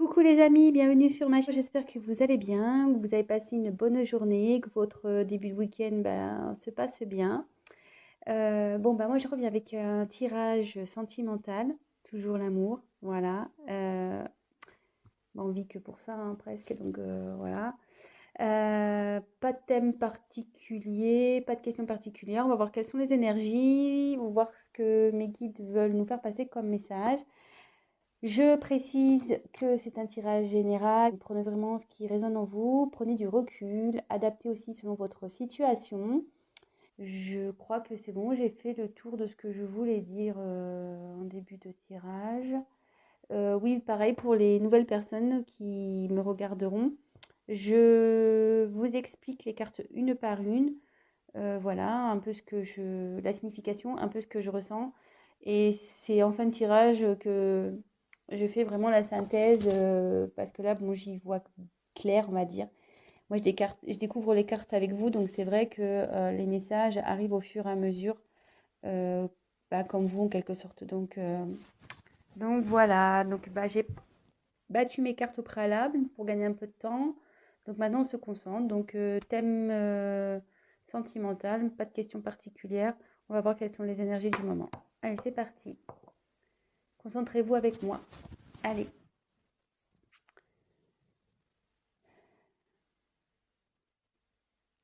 Coucou les amis, bienvenue sur ma chaîne. J'espère que vous allez bien, que vous avez passé une bonne journée, que votre début de week-end se passe bien. Moi je reviens avec un tirage sentimental, toujours l'amour, voilà. On vit que pour ça hein, presque, donc voilà. Pas de thème particulier, pas de questions particulières. On va voir quelles sont les énergies, on va voir ce que mes guides veulent nous faire passer comme message. Je précise que c'est un tirage général. Prenez vraiment ce qui résonne en vous. Prenez du recul. Adaptez aussi selon votre situation. Je crois que c'est bon. J'ai fait le tour de ce que je voulais dire en début de tirage. Oui, pareil pour les nouvelles personnes qui me regarderont. Je vous explique les cartes une par une. Voilà, un peu la signification, un peu ce que je ressens. Et c'est en fin de tirage que je fais vraiment la synthèse parce que là, bon, j'y vois clair, on va dire. Moi, je découvre les cartes avec vous, donc c'est vrai que les messages arrivent au fur et à mesure, euh, comme vous en quelque sorte. Donc voilà, j'ai battu mes cartes au préalable pour gagner un peu de temps. Donc maintenant, on se concentre. Donc thème sentimental, pas de questions particulières. On va voir quelles sont les énergies du moment. Allez, c'est parti. Concentrez-vous avec moi. Allez.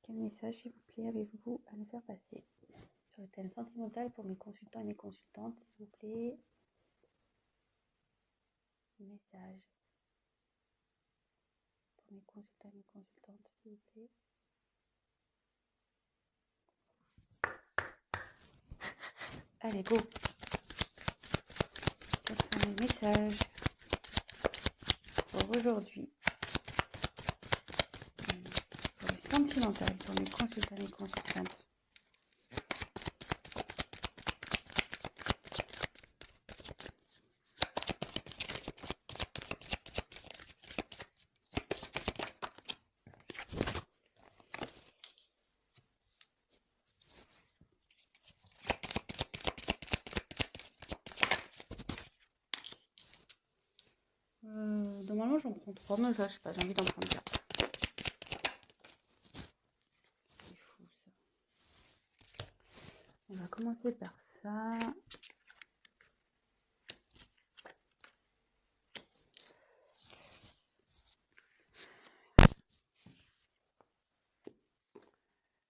Quel message, s'il vous plaît, avez-vous à nous faire passer sur le thème sentimental pour mes consultants et mes consultantes, s'il vous plaît. Message pour mes consultants et mes consultantes, s'il vous plaît. Allez, go. Quels sont les messages pour aujourd'hui? Pour le sentimental, pour mes consultants et mes consultantes. Normalement, j'en prends 3, mais ça, je sais pas, j'ai envie d'en prendre 4. C'est fou, ça. On va commencer par ça.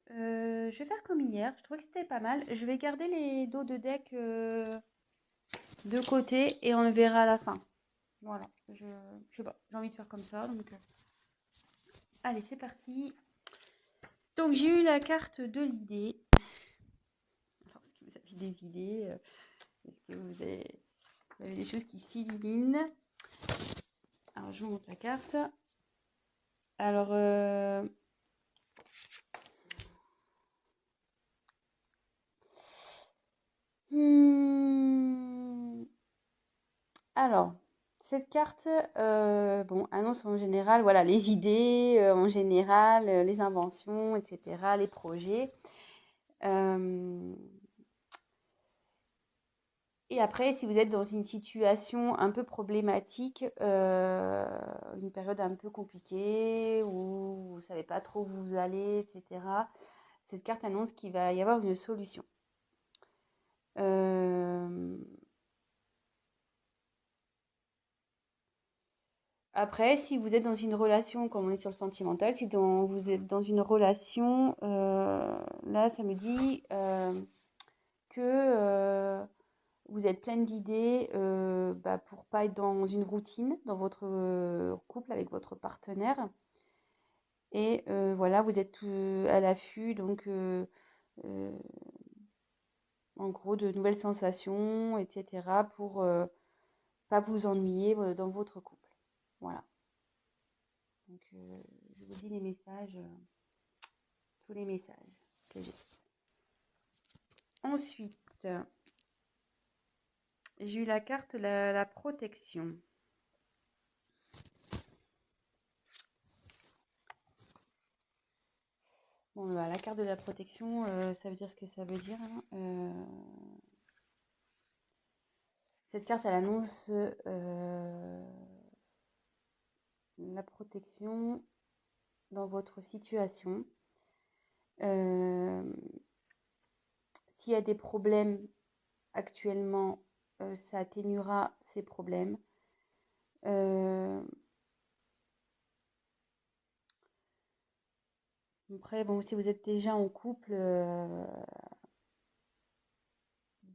Je vais faire comme hier. Je trouvais que c'était pas mal. Je vais garder les dos de deck de côté et on le verra à la fin. Voilà. Je sais pas. J'ai envie de faire comme ça. Allez, c'est parti. Donc, j'ai eu la carte de l'idée. Alors, est-ce que vous avez des idées? Est-ce que vous avez des choses qui s'illuminent? Alors, je vous montre la carte. Alors, alors, cette carte, annonce en général, voilà, les idées, en général, les inventions, etc., les projets. Et après, si vous êtes dans une situation un peu problématique, une période un peu compliquée où vous ne savez pas trop où vous allez, etc., cette carte annonce qu'il va y avoir une solution. Après, si vous êtes dans une relation, comme on est sur le sentimental, vous êtes dans une relation, là, ça me dit que vous êtes pleine d'idées pour pas être dans une routine dans votre couple avec votre partenaire. Et voilà, vous êtes à l'affût, euh, en gros, de nouvelles sensations, etc., pour pas vous ennuyer dans votre couple. Voilà. Donc, je vous dis les messages, tous les messages que j'ai. Ensuite, j'ai eu la carte la protection. Bon, bah, la carte de la protection, ça veut dire ce que ça veut dire, hein. Cette carte, elle annonce la protection dans votre situation. S'il y a des problèmes actuellement, ça atténuera ces problèmes. Après, bon, si vous êtes déjà en couple,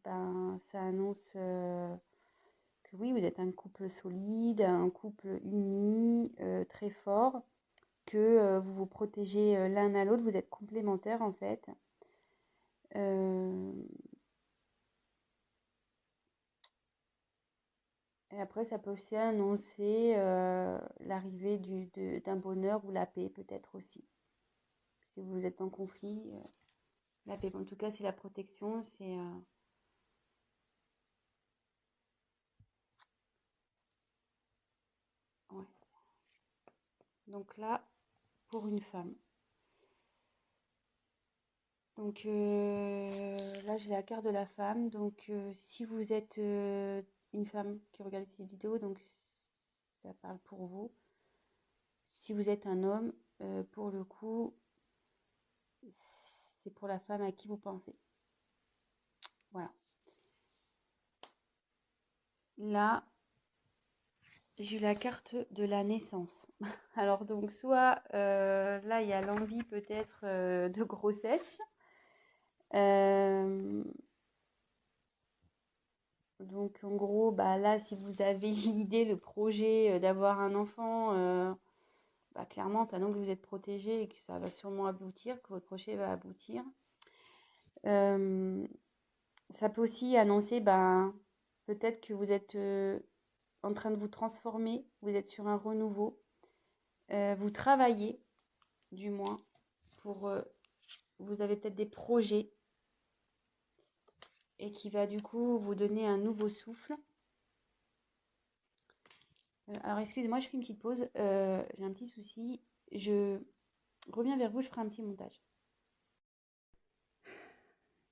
ben, ça annonce que oui, vous êtes un couple solide, un couple uni, très fort, que vous vous protégez l'un à l'autre, vous êtes complémentaires en fait. Euh, et après, ça peut aussi annoncer l'arrivée d'un bonheur ou la paix peut-être aussi. Si vous êtes en conflit, la paix. En tout cas, c'est la protection, c'est ouais. Donc là, pour une femme. Donc là, j'ai la carte de la femme. Donc si vous êtes une femme qui regarde cette vidéo, donc ça parle pour vous. Si vous êtes un homme, pour le coup, c'est pour la femme à qui vous pensez. Voilà. Là, j'ai eu la carte de la naissance. Alors donc soit là, il y a l'envie peut-être de grossesse. Donc en gros, bah là, si vous avez l'idée, le projet d'avoir un enfant, bah, clairement, ça annonce que vous êtes protégé et que ça va sûrement aboutir, que votre projet va aboutir. Ça peut aussi annoncer, ben, peut-être que vous êtes en train de vous transformer, vous êtes sur un renouveau, vous travaillez, du moins, pour, vous avez peut-être des projets et qui va du coup vous donner un nouveau souffle. Alors excusez-moi, je fais une petite pause, j'ai un petit souci, je reviens vers vous, je ferai un petit montage.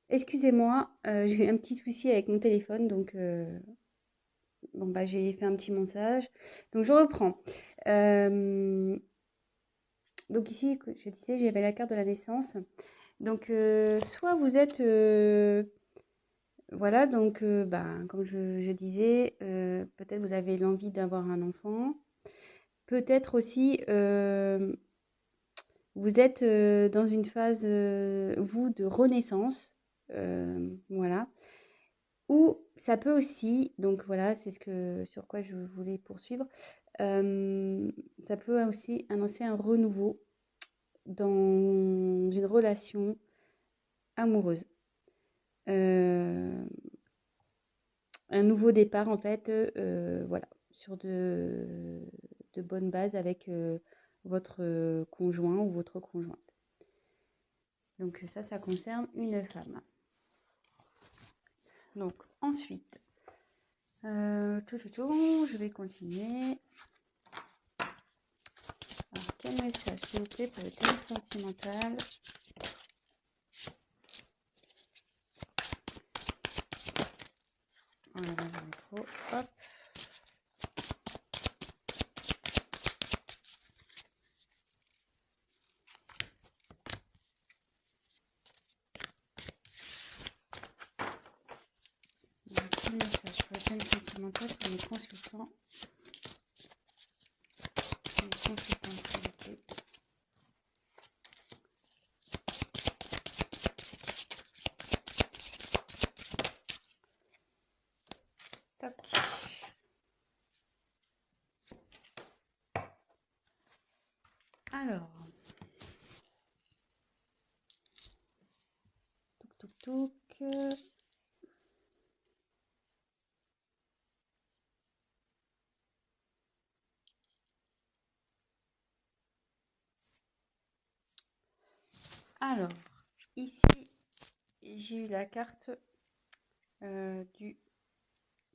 Excusez-moi, j'ai eu un petit souci avec mon téléphone, donc bon, bah, j'ai fait un petit montage. Donc je reprends. Donc ici, je disais, j'avais la carte de la naissance. Donc soit vous êtes, voilà, donc bah, comme je disais, peut-être vous avez l'envie d'avoir un enfant. Peut-être aussi, vous êtes dans une phase, vous, de renaissance. Voilà. Ou ça peut aussi, donc voilà, c'est sur quoi je voulais poursuivre, ça peut aussi annoncer un renouveau dans une relation amoureuse. Euh, un nouveau départ en fait, voilà, sur de bonnes bases avec votre conjoint ou votre conjointe. Donc ça concerne une femme. Donc ensuite, je vais continuer. Alors, quel message, s'il vous plaît, pour le thème sentimental? Oh là là, j'en ai trop. Hop. Donc, quel message pour le thème sentimental pour mes consultants? Mes consultants, s'il vous plaît. Toc. Alors, touk touk touk. Alors, ici, j'ai eu la carte du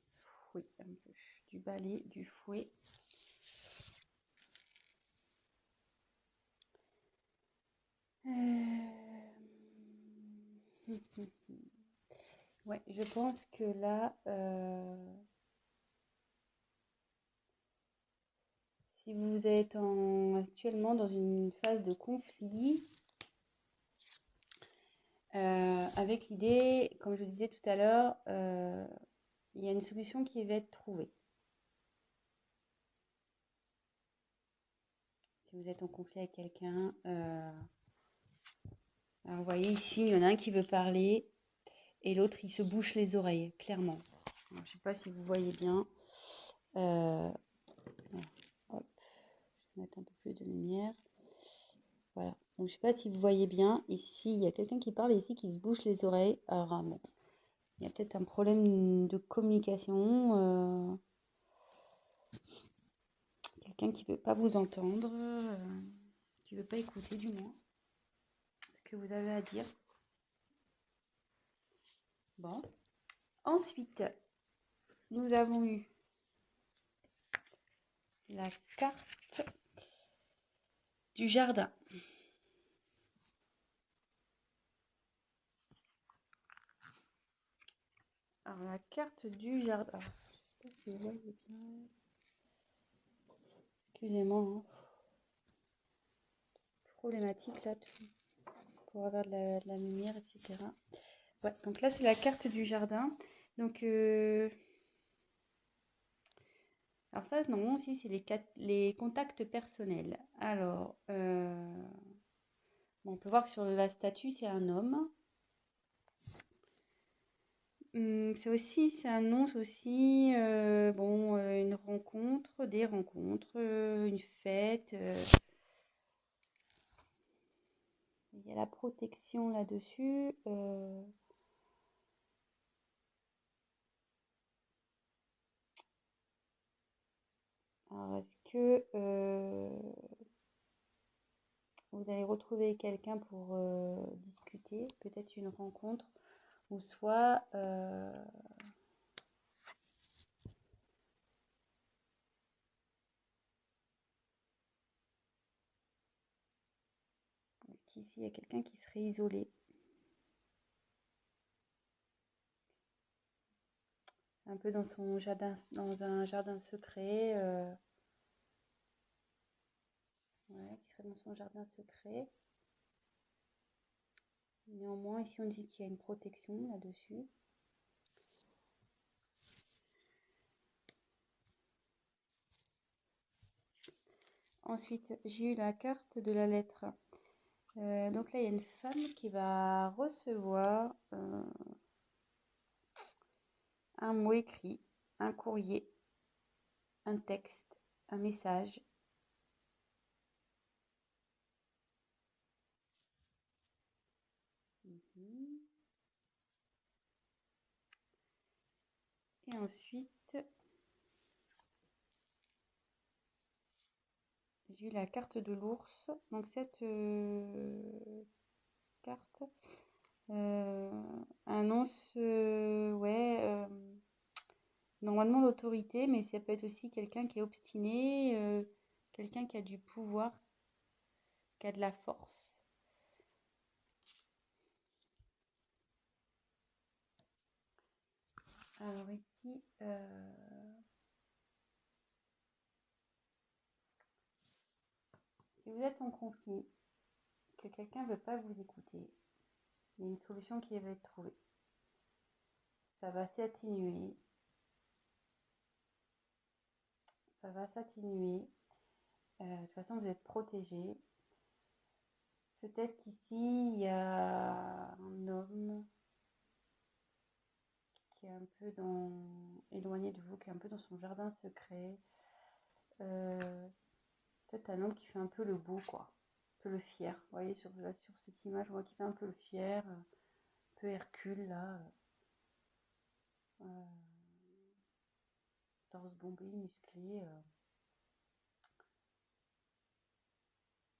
fouet, un peu, du balai, du fouet. Ouais, je pense que là, Si vous êtes actuellement dans une phase de conflit, avec l'idée, comme je vous disais tout à l'heure, il y a une solution qui va être trouvée. Si vous êtes en conflit avec quelqu'un, alors vous voyez ici, il y en a un qui veut parler et l'autre il se bouche les oreilles, clairement. Alors, je ne sais pas si vous voyez bien. Hop, je vais mettre un peu plus de lumière. Voilà. Donc je ne sais pas si vous voyez bien. Ici, il y a quelqu'un qui parle ici qui se bouche les oreilles. Alors bon, il y a peut-être un problème de communication. Quelqu'un qui ne veut pas vous entendre, qui ne veut pas écouter du moins ce que vous avez à dire. Bon. Ensuite, nous avons eu la carte du jardin. Alors, la carte du jardin. Alors, je ne sais pas si vous voyez bien. Excusez-moi. Hein. Problématique là, tout, pour avoir de la lumière, etc. Ouais, donc là, c'est la carte du jardin. Donc, alors ça, non, aussi, c'est les contacts personnels. Alors, bon, on peut voir que sur la statue, c'est un homme. Ça annonce aussi bon, une rencontre, des rencontres, une fête. Il y a la protection là-dessus. Alors, est-ce que vous allez retrouver quelqu'un pour discuter, peut-être une rencontre, ou soit est-ce qu'ici il y a quelqu'un qui serait isolé, un peu dans son jardin, dans un jardin secret, ouais, qui serait dans son jardin secret. Néanmoins, ici on dit qu'il y a une protection là-dessus. Ensuite, j'ai eu la carte de la lettre. Donc là, il y a une femme qui va recevoir un mot écrit, un courrier, un texte, un message. Et ensuite, j'ai eu la carte de l'ours. Donc cette carte annonce, ouais, normalement l'autorité, mais ça peut être aussi quelqu'un qui est obstiné, quelqu'un qui a du pouvoir, qui a de la force. Alors ici, si vous êtes en conflit, que quelqu'un ne veut pas vous écouter, il y a une solution qui va être trouvée. Ça va s'atténuer. Ça va s'atténuer. De toute façon, vous êtes protégé. Peut-être qu'ici, il y a un homme qui est un peu éloigné de vous, qui est un peu dans son jardin secret. Peut-être un homme qui fait un peu le beau, quoi. Un peu le fier. Vous voyez, sur cette image, on voit qu'il fait un peu le fier, un peu Hercule, là. Torse bombé, musclé.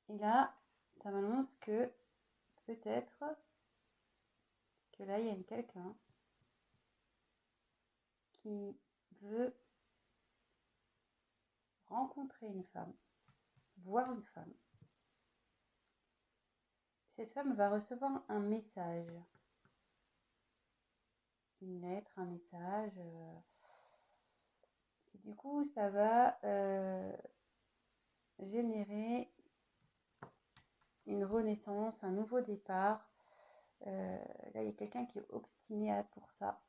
Et là, ça m'annonce que peut-être que là, il y a quelqu'un qui veut rencontrer une femme, voir une femme. Cette femme va recevoir un message, une lettre, un message. Et du coup, ça va générer une renaissance, un nouveau départ. Là, il y a quelqu'un qui est obstiné pour ça.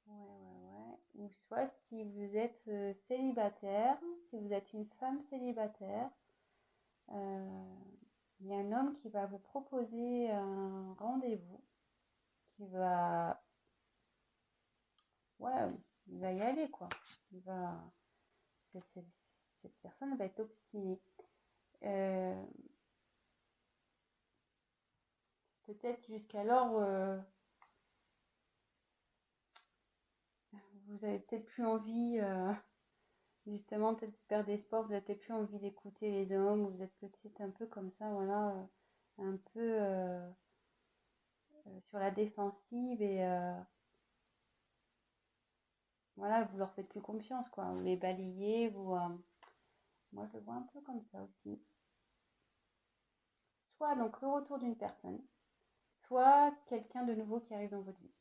Ouais. Ou soit si vous êtes célibataire, si vous êtes une femme célibataire, euh, il y a un homme qui va vous proposer un rendez-vous, qui va, ouais, il va y aller quoi. Il va, cette personne va être obstinée. Euh, Peut-être jusqu'alors, vous avez peut-être plus envie, justement, peut-être vous perdez espoir, vous n'avez peut-être plus envie d'écouter les hommes, vous êtes peut-être un peu comme ça, voilà, un peu sur la défensive et voilà, vous leur faites plus confiance, quoi. Vous les balayez, vous. Moi, je le vois un peu comme ça aussi. Soit donc le retour d'une personne, soit quelqu'un de nouveau qui arrive dans votre vie.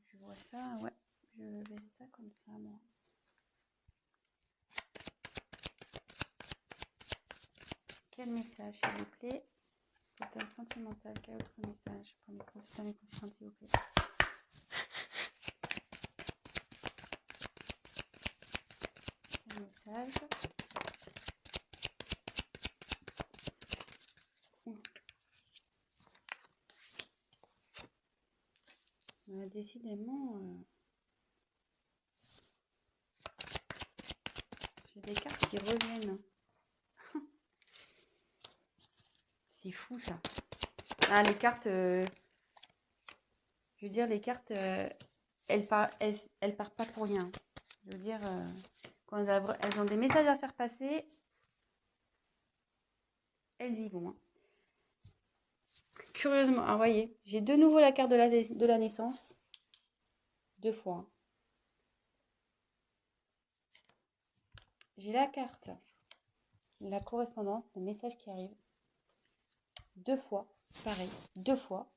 Je vois ça, ouais. Je verrai ça comme ça, moi. Quel message, s'il vous plaît? Auteur sentimental, quel autre message pour mes consultants et consultantes, s'il vous plaît? Quel message? Décidément, j'ai des cartes qui reviennent. C'est fou ça. Ah, les cartes, je veux dire, les cartes, elles partent pas pour rien. Je veux dire, quand elles ont des messages à faire passer, elles y vont. Hein. Curieusement, ah, voyez, j'ai de nouveau la carte de la naissance. 2 fois. Hein. J'ai la carte, la correspondance, le message qui arrive. 2 fois, pareil, 2 fois.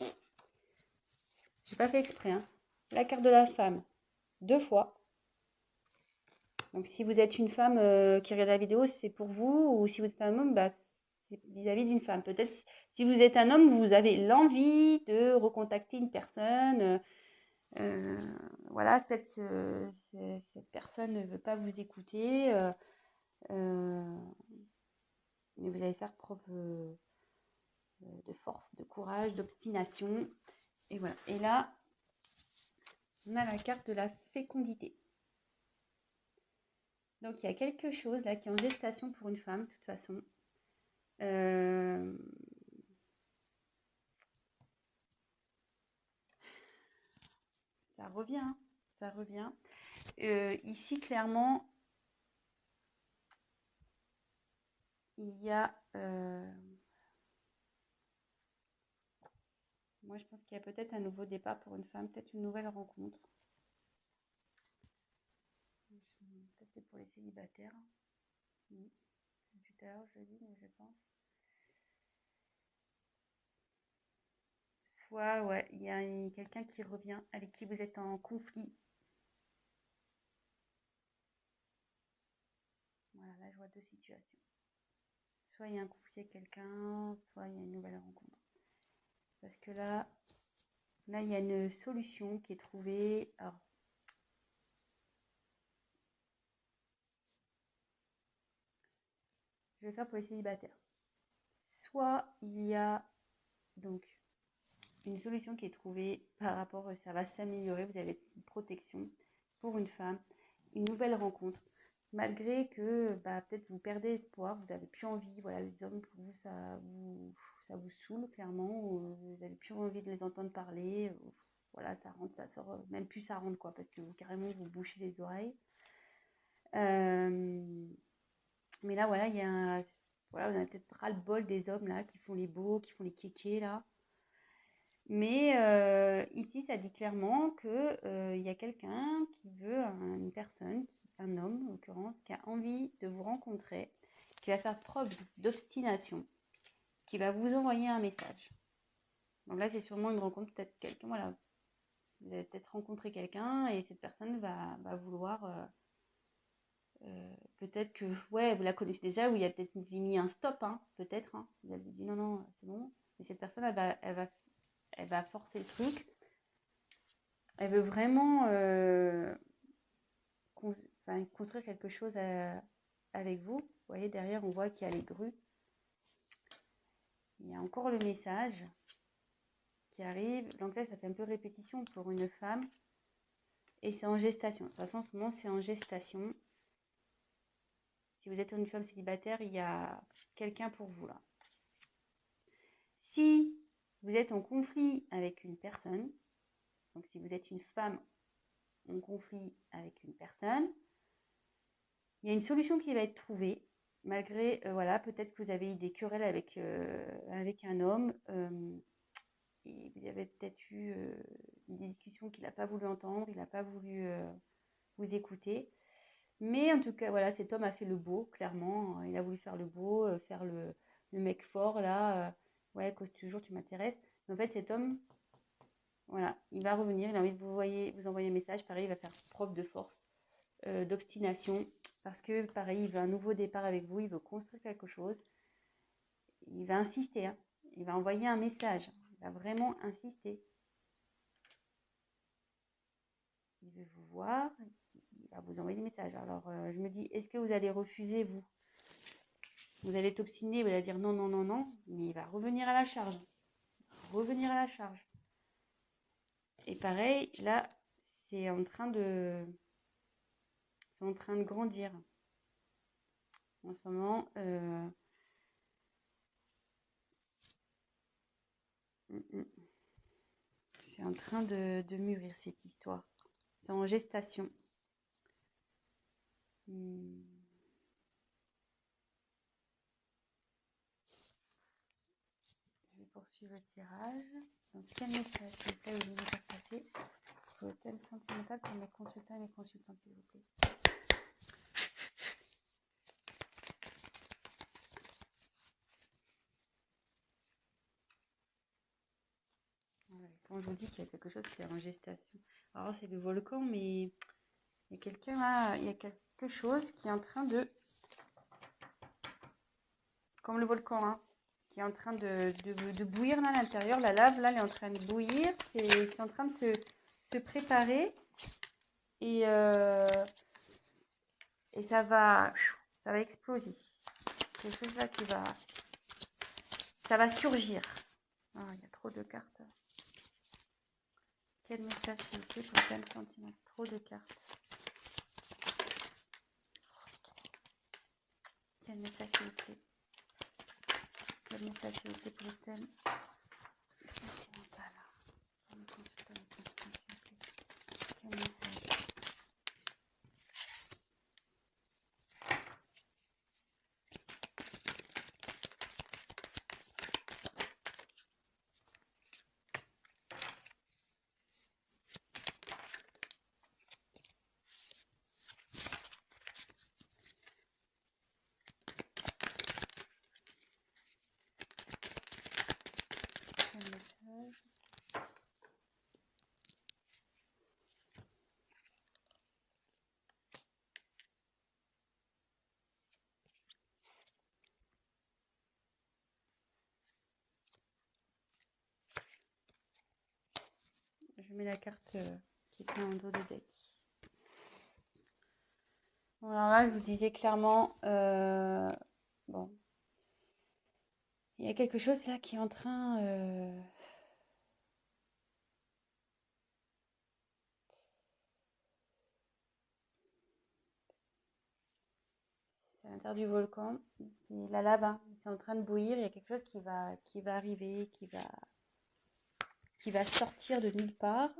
J'ai pas fait exprès. Hein. La carte de la femme, 2 fois. Donc si vous êtes une femme qui regarde la vidéo, c'est pour vous. Ou si vous êtes un homme, bah, c'est vis-à-vis d'une femme. Peut-être si vous êtes un homme, vous avez l'envie de recontacter une personne. Voilà, peut-être cette personne ne veut pas vous écouter. Mais vous allez faire preuve de force, de courage, d'obstination. Et voilà. Et là, on a la carte de la fécondité. Donc il y a quelque chose là qui est en gestation pour une femme, de toute façon. Ça revient, hein, ça revient. Ici, clairement, il y a... moi, je pense qu'il y a peut-être un nouveau départ pour une femme, peut-être une nouvelle rencontre. Peut-être c'est pour les célibataires. Oui. Tout à l'heure, je le dis, mais je pense. Soit, ouais, il y a quelqu'un qui revient, avec qui vous êtes en conflit. Voilà, là, je vois 2 situations. Soit il y a un conflit avec quelqu'un, soit il y a une nouvelle rencontre. Parce que là, il y a une solution qui est trouvée. Alors, je vais faire pour les célibataires. Soit il y a donc une solution qui est trouvée par rapport, ça va s'améliorer, vous avez une protection pour une femme, une nouvelle rencontre, malgré que peut-être vous perdez espoir, vous n'avez plus envie, voilà, les hommes pour vous ça vous saoule clairement, vous n'avez plus envie de les entendre parler, voilà, ça rentre, ça sort, même plus ça rentre quoi, parce que vous carrément vous bouchez les oreilles. Mais là voilà, il y a voilà, on a peut-être ras-le-bol des hommes là qui font les beaux, qui font les kékés là. Mais ici, ça dit clairement que il y a quelqu'un qui veut une personne, un homme, en l'occurrence, qui a envie de vous rencontrer, qui va faire preuve d'obstination, qui va vous envoyer un message. Donc là, c'est sûrement une rencontre, peut-être quelqu'un, voilà. Vous allez peut-être rencontrer quelqu'un et cette personne va vouloir... peut-être que, ouais, vous la connaissez déjà, ou il y a peut-être mis un stop, hein, peut-être. Hein. Vous avez dit non, c'est bon. Mais cette personne, elle va forcer le truc. Elle veut vraiment construire quelque chose avec vous. Vous voyez, derrière, on voit qu'il y a les grues. Il y a encore le message qui arrive. Donc là, ça fait un peu répétition pour une femme. Et c'est en gestation. De toute façon, en ce moment, c'est en gestation. Si vous êtes une femme célibataire, il y a quelqu'un pour vous là. Si vous êtes en conflit avec une personne, donc si vous êtes une femme en conflit avec une personne, il y a une solution qui va être trouvée, malgré, voilà, peut-être que vous avez eu des querelles avec un homme, et vous avez peut-être eu des discussions qu'il n'a pas voulu entendre, il n'a pas voulu vous écouter. Mais en tout cas, voilà, cet homme a fait le beau, clairement. Il a voulu faire le beau, faire le mec fort, là. Ouais, que toujours tu m'intéresses. Mais en fait, cet homme, voilà, il va revenir, il a envie de vous envoyer un message. Pareil, il va faire preuve de force, d'obstination. Parce que, pareil, il veut un nouveau départ avec vous, il veut construire quelque chose. Il va insister, hein. Il va envoyer un message. Il va vraiment insister. Il veut vous voir, il va vous envoyer des messages. Alors, je me dis, est-ce que vous allez refuser, vous? Vous allez t'obstiner, vous allez dire non, non, non, non, mais il va revenir à la charge. Revenir à la charge. Et pareil, là, c'est en train de grandir. En ce moment, c'est en train de mûrir cette histoire. C'est en gestation. Je vais poursuivre le tirage. Donc, quel message s'il vous plaît, vous voulez faire passer pour le thème sentimental pour mes consultants et mes consultantes, s'il vous plaît. Voilà, quand je vous dis qu'il y a quelque chose qui est en gestation. Alors, c'est le volcan, mais il y a quelqu'un là, il y a quelque chose qui est en train de... Comme le volcan, hein, qui est en train de bouillir là à l'intérieur. La lave, là, elle est en train de bouillir. C'est en train de se préparer. Et ça va exploser. C'est quelque chose là qui va... Ça va surgir. Ah, il y a trop de cartes. Quel message s'il vous plaît pour le thème sentiment? Trop de cartes. Quel message s'il vous plaît? Quel message s'il vous plaît pour le thème sentimental? Quel message? Quel message? Je mets la carte qui est en dos de deck. Bon, alors là, je vous disais clairement, bon, il y a quelque chose là qui est en train... c'est à l'intérieur du volcan, c'est la lave, hein. C'est en train de bouillir, il y a quelque chose qui va arriver, qui va sortir de nulle part.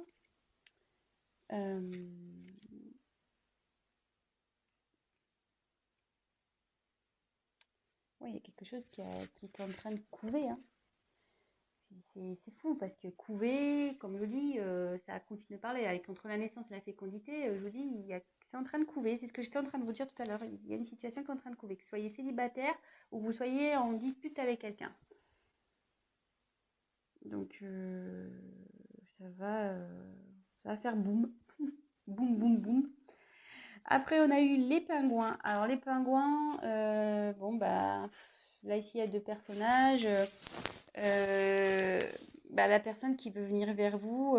Oui, il y a quelque chose qui est en train de couver, hein. C'est fou parce que couver, comme je vous dis, ça continue de parler. Avec entre la naissance et la fécondité, je vous dis, c'est en train de couver. C'est ce que j'étais en train de vous dire tout à l'heure. Il y a une situation qui est en train de couver. Que vous soyez célibataire ou que vous soyez en dispute avec quelqu'un. Donc, ça va faire boum. Boum, boum, boum. Après, on a eu les pingouins. Alors, les pingouins, bon, bah, là, ici, il y a deux personnages. Bah, la personne qui veut venir vers vous,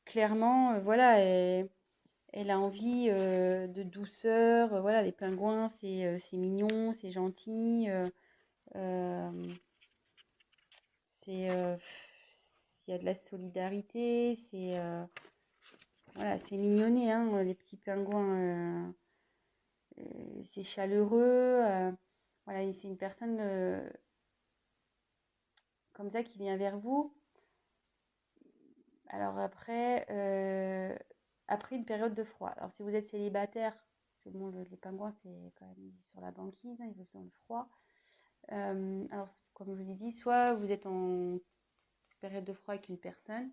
clairement, voilà, elle a envie de douceur. Voilà, les pingouins, c'est mignon, c'est gentil. Euh, c'est, il y a de la solidarité. Voilà, c'est mignonné, hein, les petits pingouins. C'est chaleureux. Voilà, c'est une personne comme ça qui vient vers vous. Alors après une période de froid. Alors si vous êtes célibataire, parce que bon, les pingouins c'est quand même sur la banquise, hein, ils vont dans le froid. Alors comme je vous ai dit, soit vous êtes en période de froid avec une personne,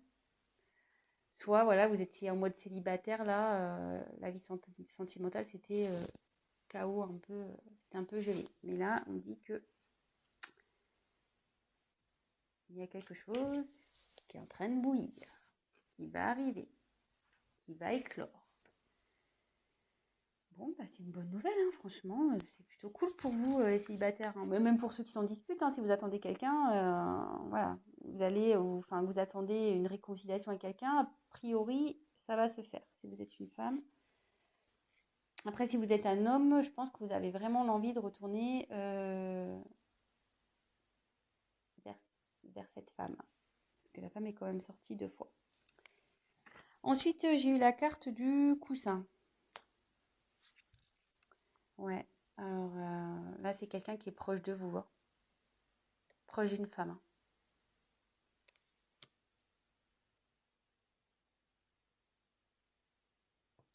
soit voilà, vous étiez en mode célibataire là, la vie sentimentale c'était chaos un peu, c'était un peu gelé. Mais là on dit que il y a quelque chose qui est en train de bouillir, qui va arriver, qui va éclore. Bon, bah, c'est une bonne nouvelle, hein, franchement, c'est plutôt cool pour vous, les célibataires, hein. Même pour ceux qui sont en dispute, hein, si vous attendez quelqu'un, voilà, vous attendez une réconciliation avec quelqu'un, a priori, ça va se faire, si vous êtes une femme. Après, si vous êtes un homme, je pense que vous avez vraiment l'envie de retourner vers, vers cette femme, parce que la femme est quand même sortie 2 fois. Ensuite, j'ai eu la carte du coussin. Ouais, alors là, c'est quelqu'un qui est proche de vous, hein. Proche d'une femme, hein.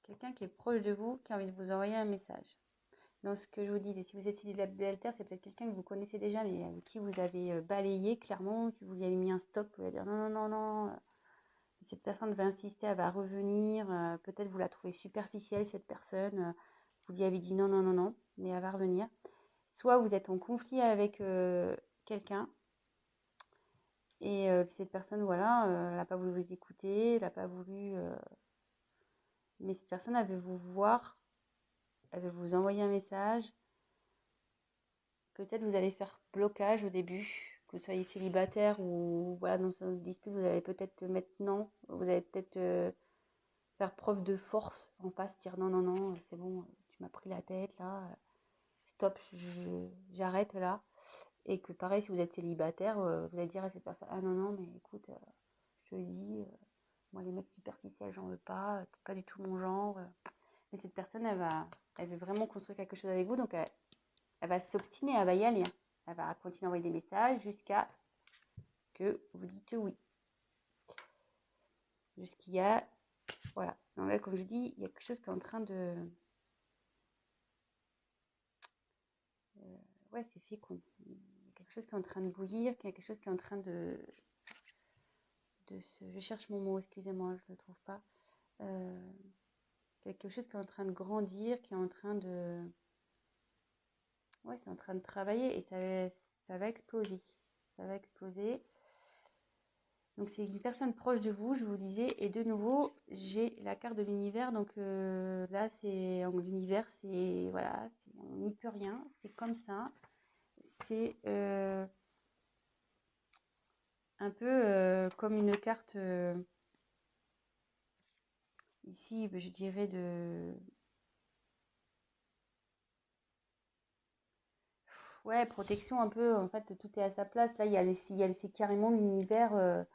Quelqu'un qui est proche de vous, qui a envie de vous envoyer un message. Donc, ce que je vous disais, si vous êtes célibataire, c'est peut-être quelqu'un que vous connaissez déjà, mais avec qui vous avez balayé clairement, que vous lui avez mis un stop, vous allez dire non, non, non, non. Cette personne va insister, elle va revenir. Peut-être vous la trouvez superficielle, cette personne. Vous lui avez dit non, non, non, non, mais elle va revenir. Soit vous êtes en conflit avec quelqu'un et cette personne, voilà, elle n'a pas voulu vous écouter, elle n'a pas voulu. Mais cette personne, elle veut vous voir, elle veut vous envoyer un message. Peut-être vous allez faire blocage au début, que vous soyez célibataire ou voilà, dans une dispute, vous allez peut-être maintenant, vous allez peut-être faire preuve de force en face, dire non, non, non, c'est bon, tu m'as pris la tête là, stop, j'arrête là. Et que pareil, si vous êtes célibataire, vous allez dire à cette personne, ah non, non, mais écoute, je te le dis, moi les mecs superficiels, j'en veux pas, c'est pas du tout mon genre. Mais cette personne, elle veut vraiment construire quelque chose avec vous, donc elle va s'obstiner, elle va y aller, hein. Elle va continuer à envoyer des messages jusqu'à ce que vous dites oui. Jusqu'il y a, voilà. Donc là, comme je dis, il y a quelque chose qui est en train de... ouais, c'est fécond. Il y a quelque chose qui est en train de bouillir, il y a quelque chose qui est en train je cherche mon mot, excusez-moi, je ne le trouve pas. Quelque chose qui est en train de grandir, qui est en train de... ouais, c'est en train de travailler et ça va exploser. Ça va exploser. Donc c'est une personne proche de vous, je vous disais. Et de nouveau, j'ai la carte de l'univers. Donc là, c'est l'univers, c'est voilà, on n'y peut rien. C'est comme ça. C'est un peu comme une carte ici, je dirais de ouais, protection un peu. En fait, tout est à sa place. Là, c'est carrément l'univers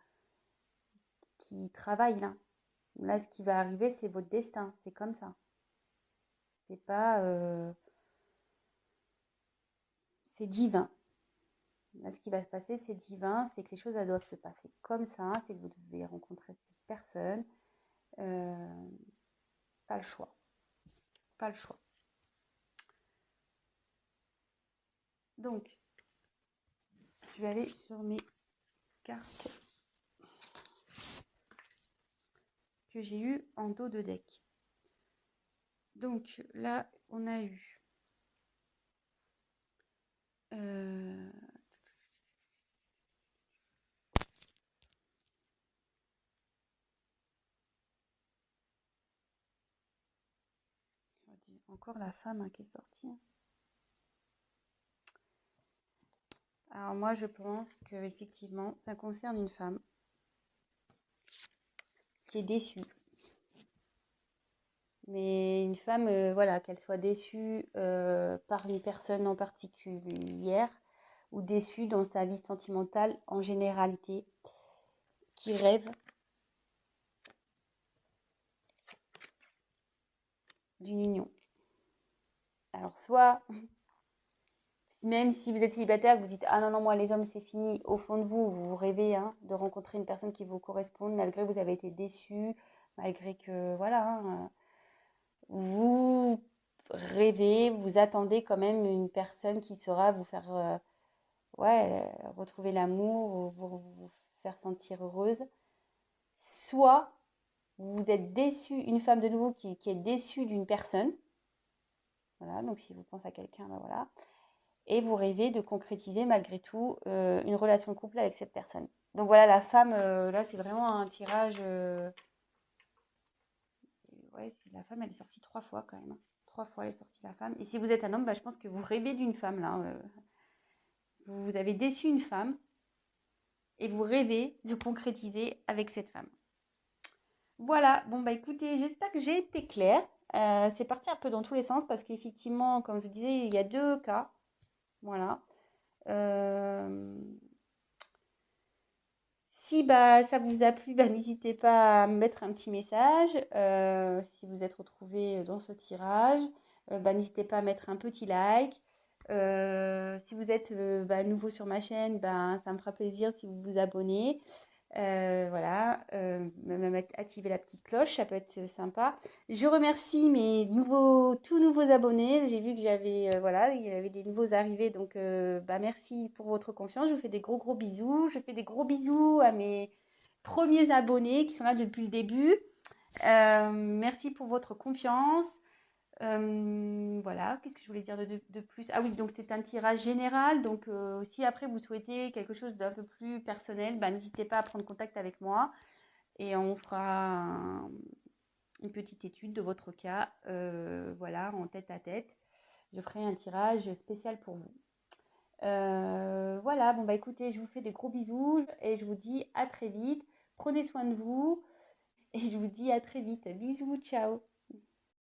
qui travaille là. Là, ce qui va arriver, c'est votre destin. C'est comme ça. C'est pas, c'est divin. Là, ce qui va se passer, c'est divin. C'est que les choses elles doivent se passer comme ça. C'est que vous devez rencontrer cette personne. Euh, Pas le choix. Pas le choix. Donc, je vais aller sur mes cartes que j'ai eues en dos de deck. Donc là, on a eu euh, encore la femme hein, qui est sortie. Alors moi, je pense que effectivement, ça concerne une femme qui est déçue. Mais une femme, voilà, qu'elle soit déçue par une personne en particulière ou déçue dans sa vie sentimentale en généralité, qui rêve d'une union. Alors soit, même si vous êtes célibataire, vous dites ah non non moi les hommes c'est fini, au fond de vous vous rêvez hein, de rencontrer une personne qui vous corresponde malgré que vous avez été déçu, malgré que voilà, hein, vous rêvez, vous attendez quand même une personne qui saura vous faire ouais, retrouver l'amour, vous faire sentir heureuse. Soit vous êtes déçu, une femme de nouveau qui est déçue d'une personne. Voilà, donc si vous pensez à quelqu'un, ben voilà. Et vous rêvez de concrétiser malgré tout une relation de couple avec cette personne. Donc voilà, la femme, là, c'est vraiment un tirage. Ouais, la femme, elle est sortie 3 fois quand même, hein. 3 fois, elle est sortie la femme. Et si vous êtes un homme, bah, je pense que vous rêvez d'une femme, là. Vous avez déçu une femme et vous rêvez de concrétiser avec cette femme. Voilà, bon bah écoutez, j'espère que j'ai été claire. C'est parti un peu dans tous les sens parce qu'effectivement, comme je disais, il y a 2 cas. Voilà. Euh, Si bah, ça vous a plu, bah, n'hésitez pas à me mettre un petit message. Si vous êtes retrouvé dans ce tirage, bah, n'hésitez pas à mettre un petit like. Si vous êtes bah, nouveau sur ma chaîne, bah, ça me fera plaisir si vous vous abonnez. Voilà, même activer la petite cloche, ça peut être sympa. Je remercie mes tout nouveaux abonnés. J'ai vu que voilà, il y avait des nouveaux arrivés, donc bah, merci pour votre confiance. Je vous fais des gros gros bisous. Je fais des gros bisous à mes premiers abonnés qui sont là depuis le début. Merci pour votre confiance. Voilà, qu'est-ce que je voulais dire de plus? Ah oui, donc c'est un tirage général. Donc si après vous souhaitez quelque chose d'un peu plus personnel, bah, n'hésitez pas à prendre contact avec moi et on fera une petite étude de votre cas, voilà, en tête à tête. Je ferai un tirage spécial pour vous. Voilà, bon bah écoutez, je vous fais des gros bisous et je vous dis à très vite. Prenez soin de vous et je vous dis à très vite. Bisous, ciao.